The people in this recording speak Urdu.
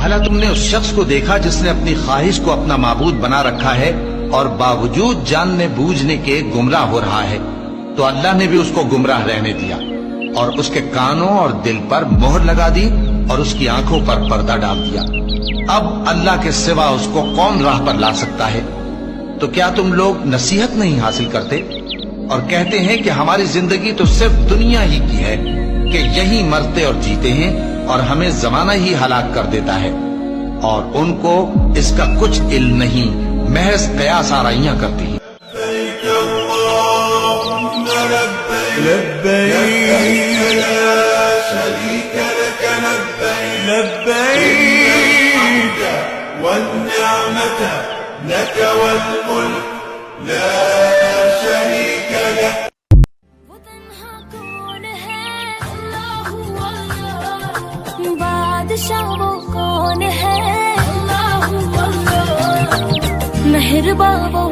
بھلا تم نے اس شخص کو دیکھا جس نے اپنی خواہش کو اپنا معبود بنا رکھا ہے اور باوجود جاننے بوجھنے کے گمراہ ہو رہا ہے؟ تو اللہ نے بھی اس کو گمراہ رہنے دیا اور اس کے کانوں اور دل پر مہر لگا دی اور اس کی آنکھوں پر پردہ ڈال دیا۔ اب اللہ کے سوا اس کو کون راہ پر لا سکتا ہے؟ تو کیا تم لوگ نصیحت نہیں حاصل کرتے اور کہتے ہیں کہ ہماری زندگی تو صرف دنیا ہی کی ہے، کہ یہی مرتے اور جیتے ہیں اور ہمیں زمانہ ہی ہلاک کر دیتا ہے، اور ان کو اس کا کچھ علم نہیں، محض قیاس آرائیاں کرتی ہیں۔ لبيك لا شريك لك لبيك لبيك والنعمة لك والملك لا شريك لك۔ وہ تنہا کون ہے؟ اللہ اللہ۔ بادشاہ وہ کون ہے؟ اللہ اللہ۔ مہرباں وہ